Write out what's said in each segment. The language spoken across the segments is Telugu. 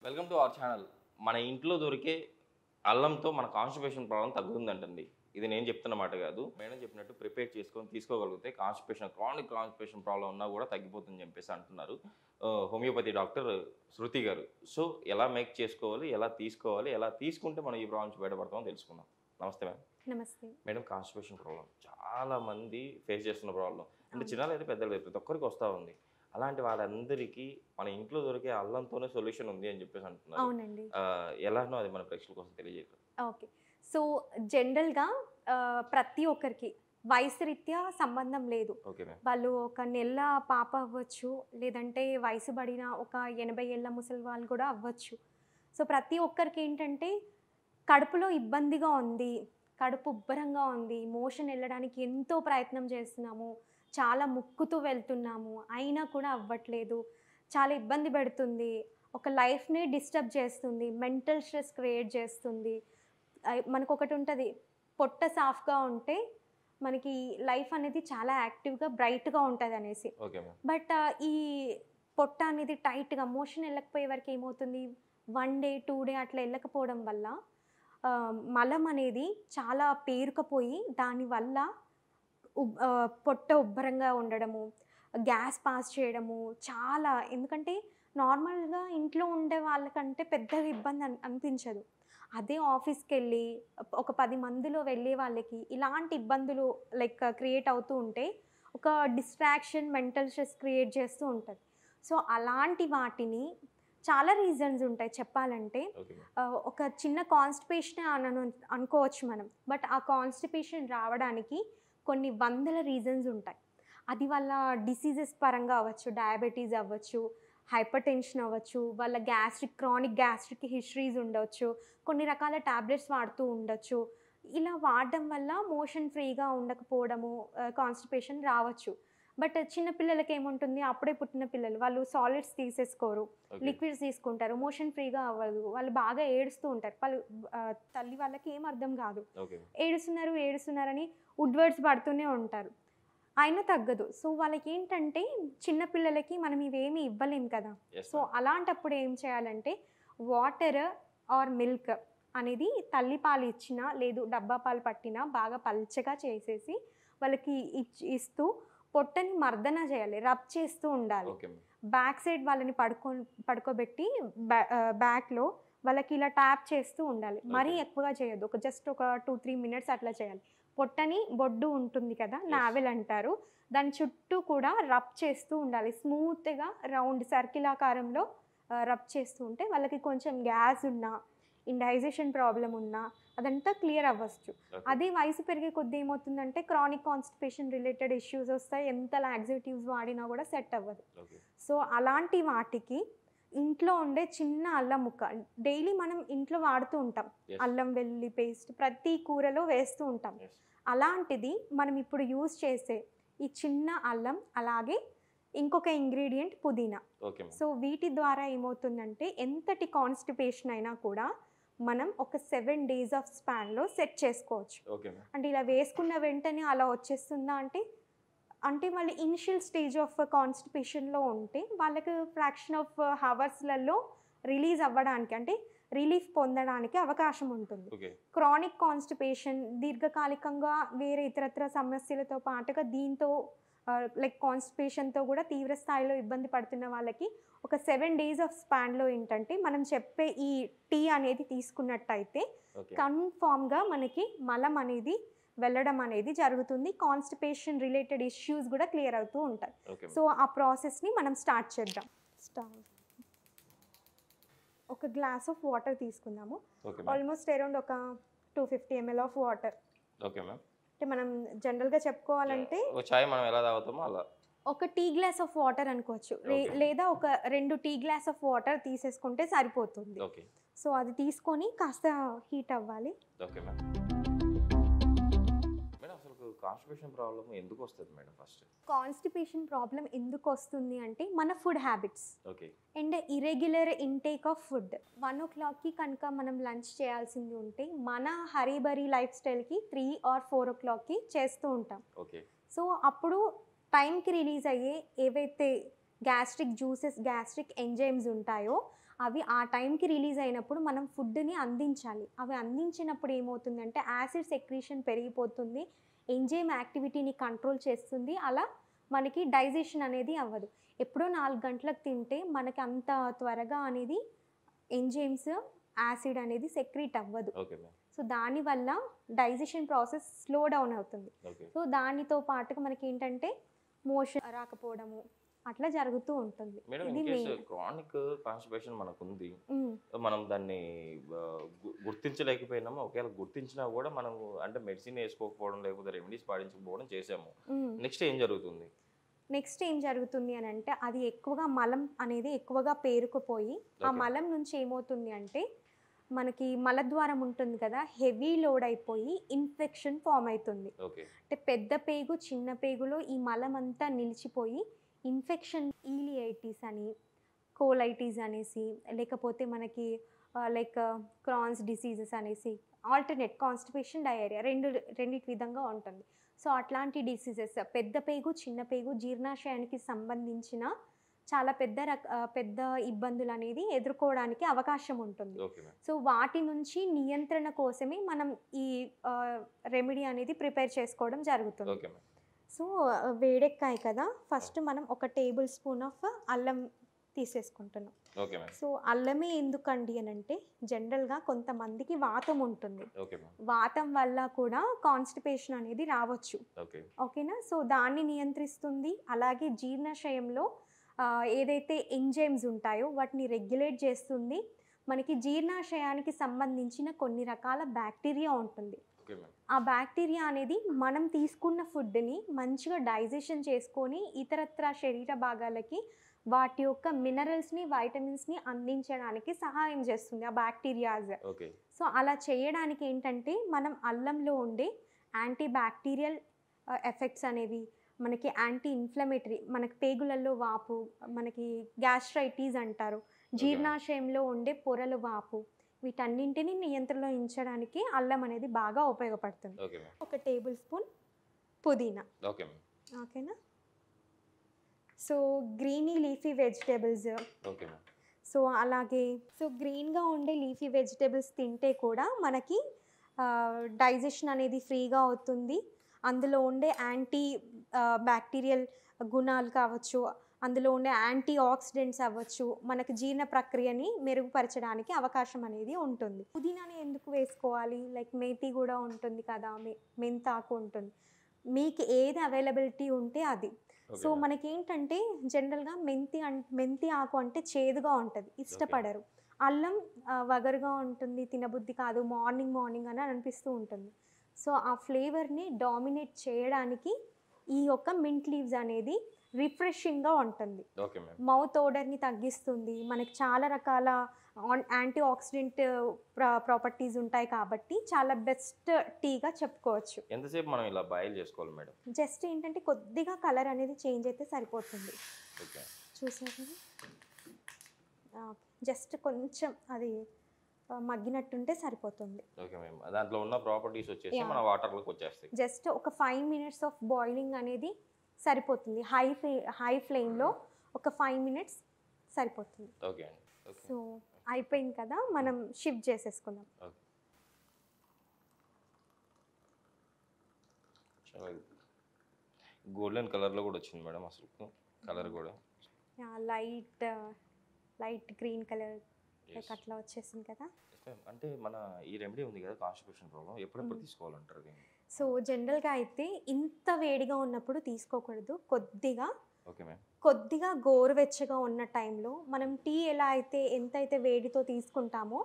Welcome to our channel. మన ఇంట్లో దొరికే అల్లంతో మన కాన్స్టిపేషన్ ప్రాబ్లం తగ్గుతుందంటండి. ఇది నేను చెప్తున్న మాట కాదు. మేడం చెప్పినట్టు ప్రిపేర్ చేసుకొని తీసుకోగలిగితే క్రానిక్ కాన్స్టిపేషన్ ప్రాబ్లం ఉన్నా కూడా తగ్గిపోతుందని చెప్పేసి అంటున్నారు హోమియోపతి డాక్టర్ శృతి గారు. సో ఎలా మేక్ చేసుకోవాలి, ఎలా తీసుకోవాలి, ఎలా తీసుకుంటే మనం ఈ ప్రాబ్లం నుంచి బయటపడతామో తెలుసుకుందాం. నమస్తే మ్యామ్. నమస్తే. మేడం, కాన్స్టిపేషన్ ప్రాబ్లం చాలా మంది ఫేస్ చేస్తున్న ప్రాబ్లం. అంటే చిన్నలు అయితే పెద్దలు అయితే ప్రతి ఒక్కరికి వస్తూ ఉంది. అలాంటి వాళ్ళందరికీ మన ఇంట్లో దొరికే అల్లంతోనే సొల్యూషన్ ఉంది అని చెప్పేసి అంటున్నారు. అవునండి. ఎలానో అది మన ప్రేక్షకుల కోసం తెలియజేయగలరు. ఓకే. సో జనరల్‌గా ప్రతి ఒక్కరికి వయసు రీత్యా సంబంధం లేదు. Okay ma'am. వాళ్ళు ఒక నెల పాప అవ్వచ్చు, లేదంటే వయసు పడిన ఒక 80 ఏళ్ల ముసలి వాళ్ళు కూడా అవ్వచ్చు. సో ప్రతి ఒక్కరికి ఏంటంటే కడుపులో ఇబ్బందిగా ఉంది, కడుపు ఉబ్బరంగా ఉంది, మోషన్ వెళ్ళడానికి ఎంతో ప్రయత్నం చేస్తున్నాము, చాలా ముక్కుతూ వెళ్తున్నాము, అయినా కూడా అవ్వట్లేదు, చాలా ఇబ్బంది పెడుతుంది, ఒక లైఫ్ని డిస్టర్బ్ చేస్తుంది, మెంటల్ స్ట్రెస్ క్రియేట్ చేస్తుంది. మనకు ఒకటి ఉంటుంది, పొట్ట సాఫ్గా ఉంటే మనకి లైఫ్ అనేది చాలా యాక్టివ్గా బ్రైట్గా ఉంటుంది అనేసి. Okay ma'am. బట్ ఈ పొట్ట అనేది టైట్గా మోషన్ వెళ్ళకపోయే వరకు ఏమవుతుంది, 1 డే 2 డే అట్లా వెళ్ళకపోవడం వల్ల మలం అనేది చాలా పేరుకపోయి దానివల్ల పొట్ట ఉబ్బరంగా ఉండడము, గ్యాస్ పాస్ చేయడము చాలా. ఎందుకంటే నార్మల్గా ఇంట్లో ఉండే వాళ్ళకంటే పెద్దగా ఇబ్బంది అనిపించదు. అదే ఆఫీస్కి వెళ్ళి ఒక 10 మందిలో వెళ్ళే వాళ్ళకి ఇలాంటి ఇబ్బందులు క్రియేట్ అవుతూ ఉంటే ఒక డిస్ట్రాక్షన్, మెంటల్ స్ట్రెస్ క్రియేట్ చేస్తూ ఉంటుంది. సో అలాంటి వాటిని చాలా రీజన్స్ ఉంటాయి చెప్పాలంటే. ఒక చిన్న కాన్స్టిపేషన్ అనుకోవచ్చు మనం, బట్ ఆ కాన్స్టిపేషన్ రావడానికి కొన్ని వందల రీజన్స్ ఉంటాయి. అది వాళ్ళ డిసీజెస్ పరంగా అవ్వచ్చు, డయాబెటీస్ అవ్వచ్చు, హైపర్ టెన్షన్ అవ్వచ్చు, వాళ్ళ క్రానిక్ గ్యాస్ట్రిక్ హిస్టరీస్ ఉండవచ్చు, కొన్ని రకాల ట్యాబ్లెట్స్ వాడుతూ ఉండొచ్చు. ఇలా వాడడం వల్ల మోషన్ ఫ్రీగా ఉండకపోవడము, కాన్స్టిపేషన్ రావచ్చు. బట్ చిన్న పిల్లలకి ఏముంటుంది, అప్పుడే పుట్టిన పిల్లలు వాళ్ళు సాలిడ్స్ తీసేసుకోరు, లిక్విడ్స్ తీసుకుంటారు, మోషన్ ఫ్రీగా అవ్వదు, వాళ్ళు బాగా ఏడుస్తూ ఉంటారు. వాళ్ళు తల్లి వాళ్ళకి ఏం అర్థం కాదు, ఏడుస్తున్నారని వుడ్వర్డ్స్ పడుతూనే ఉంటారు, అయినా తగ్గదు. సో వాళ్ళకి ఏంటంటే చిన్నపిల్లలకి మనం ఇవేమీ ఇవ్వలేము కదా. సో అలాంటప్పుడు ఏం చేయాలంటే వాటర్ ఆర్ మిల్క్ అనేది తల్లి పాలు ఇచ్చినా లేదు డబ్బా పాలు పట్టినా బాగా పల్చగా చేసేసి వాళ్ళకి ఇస్తూ పొట్టని మర్దన చేయాలి, రబ్ చేస్తూ ఉండాలి. బ్యాక్ సైడ్ వాళ్ళని పడుకోబెట్టి బ్యాక్లో వాళ్ళకి ఇలా ట్యాప్ చేస్తూ ఉండాలి. మరీ ఎక్కువగా చేయొద్దు, జస్ట్ ఒక 2-3 మినిట్స్ అట్లా చేయాలి. పొట్టని బొడ్డు ఉంటుంది కదా, నావెల్ అంటారు, దాని చుట్టూ కూడా రబ్ చేస్తూ ఉండాలి. స్మూత్గా రౌండ్ సర్కిల్ ఆకారంలో రబ్ చేస్తూ ఉంటే వాళ్ళకి కొంచెం గ్యాస్ ఉన్నా, ఇండైజెషన్ ప్రాబ్లం ఉన్నా అదంతా క్లియర్ అవ్వచ్చు. అదే వయసు పెరిగే కొద్దీ ఏమవుతుందంటే క్రానిక్ కాన్స్టిపేషన్ రిలేటెడ్ ఇష్యూస్ వస్తాయి, ఎంత లాక్సేటివ్స్ వాడినా కూడా సెట్ అవ్వదు. సో అలాంటి వాటికి ఇంట్లో ఉండే చిన్న అల్లం ముక్క డైలీ మనం ఇంట్లో వాడుతూ ఉంటాం. అల్లం వెల్లుల్లి పేస్ట్ ప్రతి కూరలో వేస్తూ ఉంటాం. అలాంటిది మనం ఇప్పుడు యూజ్ చేసే ఈ చిన్న అల్లం, అలాగే ఇంకొక ఇంగ్రీడియంట్ పుదీనా. సో వీటి ద్వారా ఏమవుతుందంటే ఎంతటి కాన్స్టిపేషన్ అయినా కూడా మనం ఒక 7 days ఆఫ్ స్పాన్లో సెట్ చేసుకోవచ్చు. అంటే ఇలా వేసుకున్న వెంటనే అలా వచ్చేస్తుందా అంటే వాళ్ళు ఇనిషియల్ స్టేజ్ ఆఫ్ కాన్స్టిపేషన్లో ఉంటే వాళ్ళకి ఫ్రాక్షన్ ఆఫ్ హవర్స్లలో రిలీజ్ అవ్వడానికి, అంటే రిలీఫ్ పొందడానికి అవకాశం ఉంటుంది. క్రానిక్ కాన్స్టిపేషన్ దీర్ఘకాలికంగా వేరే ఇతరత్ర సమస్యలతో పాటుగా దీంతో కాన్స్టిపేషన్తో కూడా తీవ్ర స్థాయిలో ఇబ్బంది పడుతున్న వాళ్ళకి ఒక 7 days ఆఫ్ స్పాన్లో ఏంటంటే మనం చెప్పే ఈ టీ అనేది తీసుకున్నట్టయితే కన్ఫామ్గా మనకి మలం అనేది వెళ్ళడం అనేది జరుగుతుంది. కాన్స్టిపేషన్ రిలేటెడ్ ఇష్యూస్ కూడా క్లియర్ అవుతూ ఉంటాయి. సో ఆ ప్రాసెస్ని మనం స్టార్ట్ చేద్దాం. ఒక గ్లాస్ ఆఫ్ వాటర్ తీసుకుందాము. ఆల్మోస్ట్ అరౌండ్ ఒక 250 ml ఆఫ్ వాటర్. అంటే మనం జనరల్గా చెప్పుకోవాలంటే ఒక టీ గ్లాస్ ఆఫ్ వాటర్ అనుకోవచ్చు, లేదా ఒక 2 టీ గ్లాస్ ఆఫ్ వాటర్ తీసేసుకుంటే సరిపోతుంది. సో అది తీసుకొని కాస్త హీట్ అవ్వాలి. కాన్స్టిపేషన్ ప్రాబ్లం ఎందుకు వస్తుంది మేడం? ఫస్ట్ కాన్స్టిపేషన్ ప్రాబ్లం ఎందుకు వస్తుంది అంటే మన food habits and irregular intake of food. 1 o'clockకి కనుక మనం లంచ్ చేయాల్సింది ఉంటే మన హరీబరీ లైఫ్ స్టైల్కి 3 or 4 o'clockకి చేస్తూ ఉంటాం. సో అప్పుడు టైంకి రిలీజ్ అయ్యే ఏవైతే గ్యాస్ట్రిక్ జ్యూసెస్, గ్యాస్ట్రిక్ ఎంజైమ్స్ ఉంటాయో అవి ఆ టైంకి రిలీజ్ అయినప్పుడు మనం ఫుడ్ని అందించాలి. అవి అందించినప్పుడు ఏమవుతుందంటే యాసిడ్ సెక్రీషన్ పెరిగిపోతుంది, ఎంజైమ్ యాక్టివిటీని కంట్రోల్ చేస్తుంది. అలా మనకి డైజెషన్ అనేది అవ్వదు. ఎప్పుడో 4 గంటలకు తింటే మనకి అంత త్వరగా అనేది ఎంజైమ్స్, యాసిడ్ అనేది సెక్రీట్ అవ్వదు. Okay ma'am. సో దానివల్ల డైజెషన్ ప్రాసెస్ స్లో డౌన్ అవుతుంది. ఓకే. సో దానితో పాటుగా మనకి ఏంటంటే మోషన్ రాకపోవడము అట్లా జరుగుతూ ఉంటుంది. మేడం, ఇది in case main. Chronic constipation మనకు ఉంది, మనం దాన్ని గుర్తించలేకపోయినాము. ఒకవేళ గుర్తించినా కూడా మనం అంటే మెడిసిన్ వేసుకోకపోవడం లేకపోతే రెమెడీస్ పాటించకపోవడం చేసాము, నెక్స్ట్ ఏం జరుగుతుంది? నెక్స్ట్ ఏం జరుగుతుంది అని అంటే అది ఎక్కువగా మలం అనేది ఎక్కువగా పేరుకుపోయి ఆ Okay. మలం నుంచి ఏమవుతుంది అంటే మనకి మలద్వారం ఉంటుంది కదా, హెవీ లోడ్ అయిపోయి ఇన్ఫెక్షన్ ఫామ్ అవుతుంది. ఓకే. అంటే పెద్ద పేగు చిన్న పేగులో ఈ మలం అంతా నిలిచిపోయి ఇన్ఫెక్షన్, ఈలియైటిస్ అని, కోలైటిస్ అనేసి, లేకపోతే మనకి లైక్ క్రాన్స్ డిసీజెస్ అనేసి, ఆల్టర్నేట్ కాన్స్టిపేషన్, డయేరియా రెండిటి విధంగా ఉంటుంది. సో అట్లాంటి డిసీజెస్ పెద్ద పేగు చిన్న పేగు జీర్ణాశయానికి సంబంధించిన చాలా పెద్ద ఇబ్బందులు అనేది ఎదుర్కోవడానికి అవకాశం ఉంటుంది. Okay ma'am. సో వాటి నుంచి నియంత్రణ కోసమే మనం ఈ రెమెడీ అనేది ప్రిపేర్ చేసుకోవడం జరుగుతుంది. Okay ma'am. సో వేడెక్కాయి కదా, ఫస్ట్ మనం ఒక టేబుల్ స్పూన్ ఆఫ్ అల్లం తీసేసుకుంటున్నాం. Okay ma'am. సో అల్లమే ఎందుకండి అని అంటే జనరల్గా కొంతమందికి వాతం ఉంటుంది. Okay ma'am. వాతం వల్ల కూడా కాన్స్టిపేషన్ అనేది రావచ్చు. ఓకే. ఓకేనా. సో దాన్ని నియంత్రిస్తుంది. అలాగే జీర్ణాశయంలో ఏదైతే ఎంజైమ్స్ ఉంటాయో వాటిని రెగ్యులేట్ చేస్తుంది. మనకి జీర్ణాశయానికి సంబంధించిన కొన్ని రకాల బ్యాక్టీరియా ఉంటుంది. Okay ma'am. ఆ బ్యాక్టీరియా అనేది మనం తీసుకున్న ఫుడ్ని మంచిగా డైజెషన్ చేసుకొని ఇతరత్ర శరీర భాగాలకి వాటి యొక్క మినరల్స్ని, వైటమిన్స్ని అందించడానికి సహాయం చేస్తుంది ఆ బ్యాక్టీరియాస్. ఓకే. సో అలా చేయడానికి ఏంటంటే మనం అల్లంలో ఉండే యాంటీ బ్యాక్టీరియల్ ఎఫెక్ట్స్ అనేవి, మనకి యాంటీ ఇన్ఫ్లమేటరీ, మనకి పేగులలో వాపు, మనకి గ్యాస్ట్రైటిస్ అంటారు, జీర్ణాశయంలో ఉండే పొరలు వాపు, వీటన్నింటినీ నియంత్రణలో ఉంచడానికి అల్లం అనేది బాగా ఉపయోగపడుతుంది. Okay ma'am. ఒక టేబుల్ స్పూన్ పుదీనా. Okay ma'am. ఓకేనా. So greeny leafy vegetables. Okay ma'am. So అలాగే గ్రీన్గా ఉండే లీఫీ వెజిటేబుల్స్ తింటే కూడా మనకి డైజెషన్ అనేది ఫ్రీగా అవుతుంది. అందులో ఉండే యాంటీ బ్యాక్టీరియల్ గుణాలు కావచ్చు, అందులో ఉండే యాంటీ ఆక్సిడెంట్స్ అవ్వచ్చు, మనకి జీర్ణ ప్రక్రియని మెరుగుపరచడానికి అవకాశం అనేది ఉంటుంది. పుదీనాని ఎందుకు వేసుకోవాలి, లైక్ మేతి కూడా ఉంటుంది కదా, మెంతాకు ఉంటుంది, మీకు ఏది అవైలబిలిటీ ఉంటే అది. సో మనకి ఏంటంటే జనరల్గా మెంతి ఆకు అంటే చేదుగా ఉంటుంది, ఇష్టపడరు. అల్లం వగరుగా ఉంటుంది, తినబుద్ధి కాదు, మార్నింగ్ అని అనిపిస్తూ ఉంటుంది. సో ఆ ఫ్లేవర్ని డామినేట్ చేయడానికి ఈ యొక్క మింట్ లీవ్స్ అనేది రిఫ్రెషింగ్గా ఉంటుంది. Okay ma'am. మౌత్ ఓడర్ని తగ్గిస్తుంది. మనకి చాలా రకాల యాంటీ ఆక్సిడెంట్ ప్రాపర్టీస్ ఉంటాయి కాబట్టి చాలా బెస్ట్ టీగా చెప్పుకోవచ్చు. ఎంతసేపు మనం ఇలా బాయిల్ చేసుకోవాలి మేడం? జస్ట్ ఏంటంటే కొద్దిగా కలర్ అనేది చేంజ్ అయితే సరిపోతుంది. ఓకే. చూసారు, జస్ట్ కొంచెం అది మగ్గినట్టుంటే సరిపోతుంది. Okay ma'am. దాంట్లో ఉన్న ప్రాపర్టీస్ వచ్చేసి మన వాటర్లోకి వచ్చేస్తాయి. జస్ట్ ఒక 5 minutes ఆఫ్ బాయిలింగ్ అనేది సరిపోతుంది. హై ఫ్లేమ్లో ఒక 5 minutes సరిపోతుంది. ఓకే అండి. ఓకే. సో అయిపోయింది కదా, మనం షిఫ్ట్ చేసేసుకుందాం. ఓకే. చాలా గోల్డెన్ కలర్లో కూడా వచ్చింది మేడం, అసలు కలర్ కూడా లైట్ గ్రీన్ కలర్ లైక్ అట్లా వచ్చేసింది కదా. అంటే మన ఈ రెమెడీ ఉంది కదా కాన్స్టిపేషన్ ప్రాబ్లం, ఎప్పుడెప్పుడు తీసుకోవాలంటారు దీన్ని? సో జనరల్గా అయితే ఇంత వేడిగా ఉన్నప్పుడు తీసుకోకూడదు. Okay ma'am. కొద్దిగా గోరువెచ్చగా ఉన్న టైంలో మనం టీ ఎంతైతే వేడితో తీసుకుంటామో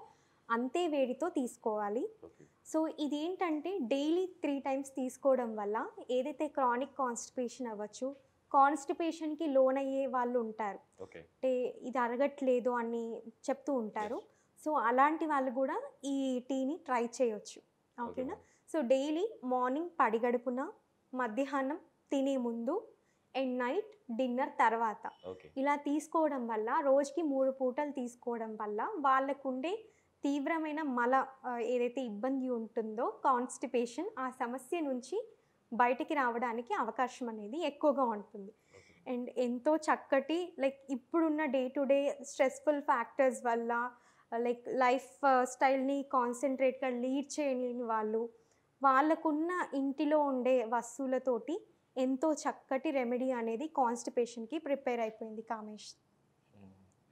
అంతే వేడితో తీసుకోవాలి. ఓకే. సో ఇదేంటంటే డైలీ 3 times తీసుకోవడం వల్ల ఏదైతే క్రానిక్ కాన్స్టిపేషన్ అవ్వచ్చు, కాన్స్టిపేషన్కి లోనయ్యే వాళ్ళు ఉంటారు, ఓకే, అంటే ఇది అరగట్లేదు అని చెప్తూ ఉంటారు. సో అలాంటి వాళ్ళు కూడా ఈ టీని ట్రై చేయొచ్చు. ఓకేనా. సో డైలీ మార్నింగ్ పడిగడుపున, మధ్యాహ్నం తినే ముందు, అండ్ నైట్ డిన్నర్ తర్వాత ఓకే, ఇలా తీసుకోవడం వల్ల, రోజుకి 3 పూటలు తీసుకోవడం వల్ల వాళ్ళకుండే తీవ్రమైన ఏదైతే ఇబ్బంది ఉంటుందో కాన్స్టిపేషన్, ఆ సమస్య నుంచి బయటికి రావడానికి అవకాశం అనేది ఎక్కువగా ఉంటుంది. అండ్ ఎంతో చక్కటి లైక్ ఇప్పుడున్న day to day stressful factors వల్ల లైక్ లైఫ్ స్టైల్ని కాన్సన్ట్రేట్గా లీడ్ చేయలేని వాళ్ళు వాళ్ళకున్న ఇంటిలో ఉండే వస్తువులతోటి ఎంతో చక్కటి రెమెడీ అనేది కాన్స్టిపేషన్కి ప్రిపేర్ అయిపోయింది కామేష్.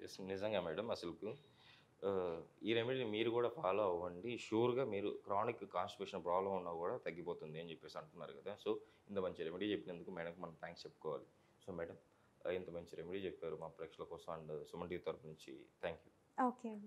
ఎస్ నిజంగా మేడం అసలుకు ఈ రెమెడీని మీరు కూడా ఫాలో అవ్వండి. షూర్గా మీరు క్రానిక్ కాన్స్టిపేషన్ ప్రాబ్లం ఉన్నా కూడా తగ్గిపోతుంది అని చెప్పేసి అంటున్నారు కదా. సో ఇంత మంచి రెమెడీ చెప్పినందుకు మేడంకి మనం థ్యాంక్స్ చెప్పుకోవాలి. సో మేడం ఇంత మంచి రెమెడీ చెప్పారు మా ప్రేక్షకుల కోసం అండ్ సుమన్ టీవీ తరపు నుంచి థ్యాంక్ యూ. ఓకే అండి.